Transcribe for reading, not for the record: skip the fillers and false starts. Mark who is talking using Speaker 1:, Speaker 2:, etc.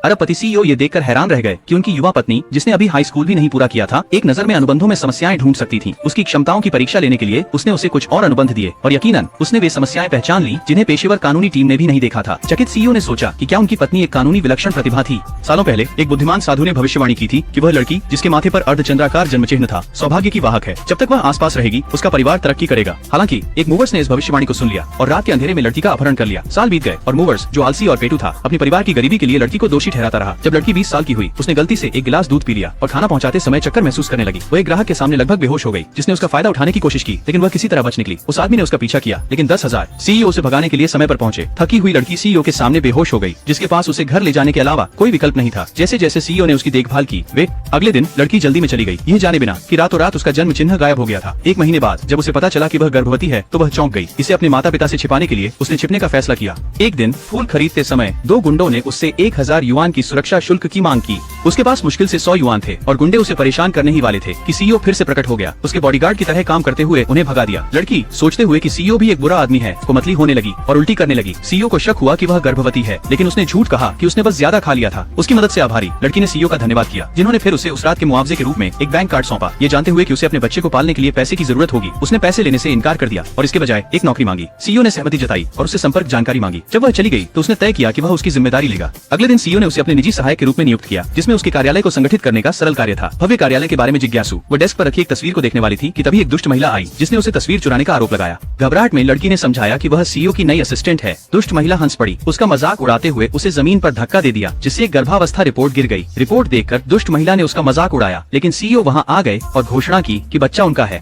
Speaker 1: अरबपति सीईओ ये देखकर हैरान रह गए कि उनकी युवा पत्नी, जिसने अभी हाई स्कूल भी नहीं पूरा किया था, एक नजर में अनुबंधों में समस्याएं ढूंढ सकती थी। उसकी क्षमताओं की परीक्षा लेने के लिए उसने उसे कुछ और अनुबंध दिए और यकीनन उसने वे समस्याएं पहचान ली जिन्हें पेशेवर कानूनी टीम ने भी नहीं देखा था। चकित सीईओ ने सोचा कि क्या उनकी पत्नी एक कानूनी विलक्षण प्रतिभा थी। सालों पहले एक बुद्धिमान साधु ने भविष्यवाणी की थी कि वह लड़की, जिसके माथे पर अर्धचंद्राकार जन्म चिन्ह था, सौभाग्य की वाहक है। जब तक वह आसपास रहेगी उसका परिवार तरक्की करेगा। हालांकि एक मूवर्स ने इस भविष्यवाणी को सुन लिया और रात के अंधेरे में लड़की का अपहरण कर लिया। साल बीत गए और मूवर्स, जो आलसी और पेटू था, अपने परिवार की गरीबी के लिए लड़की को दोषी ठहराता रहा। जब लड़की 20 साल की हुई, उसने गलती से एक गिलास दूध पी लिया और खाना पहुंचाते समय चक्कर महसूस करने लगी। वह एक ग्राहक के सामने लगभग बेहोश हो गई, जिसने उसका फायदा उठाने की कोशिश की, लेकिन वह किसी तरह बच निकली। उस आदमी ने उसका पीछा किया, लेकिन 10,000 सीईओ से भगाने के लिए समय पर पहुंचे। थकी हुई लड़की सीईओ के सामने बेहोश हो गई, जिसके पास उसे घर ले जाने के अलावा कोई विकल्प नहीं था। जैसे जैसे सीईओ ने उसकी देखभाल की, वे अगले दिन लड़की जल्दी में चली गई, यह जाने बिना कि रातों रात उसका जन्म चिन्ह गायब हो गया था। 1 महीने बाद जब उसे पता चला कि वह गर्भवती है, तो वह चौंक गई। इसे अपने माता पिता से छिपाने के लिए उसने छिपने का फैसला किया। एक दिन फूल खरीदते समय 2 गुंडों ने उससे 1000 युआन की सुरक्षा शुल्क की मांग की। उसके पास मुश्किल से 100 युआन थे और गुंडे उसे परेशान करने ही वाले थे कि सीईओ फिर से प्रकट हो गया। उसके बॉडीगार्ड की तरह काम करते हुए उन्हें भगा दिया। लड़की, सोचते हुए कि सीईओ भी एक बुरा आदमी है, को मतली होने लगी और उल्टी करने लगी। सीईओ को शक हुआ कि वह गर्भवती है, लेकिन उसने झूठ कहा कि उसने बस ज्यादा खा लिया था। उसकी मदद से आभारी लड़की ने सीईओ का धन्यवाद किया, जिन्होंने फिर उसे उस रात के मुआवजे के रूप में एक बैंक कार्ड सौंपा। ये जानते हुए कि उसे अपने बच्चे को पालने के लिए पैसे की जरूरत होगी, उसने पैसे लेने से इनकार कर दिया और इसके बजाय एक नौकरी मांगी। सीईओ ने सहमति जताई और उससे संपर्क जानकारी मांगी। जब वह चली गई तो उसने तय किया कि वह उसकी जिम्मेदारी लेगा। अगले दिन सीईओ ने उसे अपने निजी सहायक के रूप में नियुक्त किया, जिसमें उसके कार्यालय को संगठित करने का सरल कार्य था। भव्य कार्यालय के बारे में जिज्ञासु वह डेस्क पर रखी एक तस्वीर को देखने वाली थी कि तभी एक दुष्ट महिला आई, जिसने उसे तस्वीर चुराने का आरोप लगाया। घबराहट में लड़की ने समझाया कि वह सीईओ की नई असिस्टेंट है। दुष्ट महिला हंस पड़ी, उसका मजाक उड़ाते हुए उसे जमीन पर धक्का दे दिया, जिससे एक गर्भावस्था रिपोर्ट गिर गई। रिपोर्ट देखकर दुष्ट महिला ने उसका मजाक उड़ाया, लेकिन सीईओ वहां आ गए और घोषणा की कि बच्चा उनका है।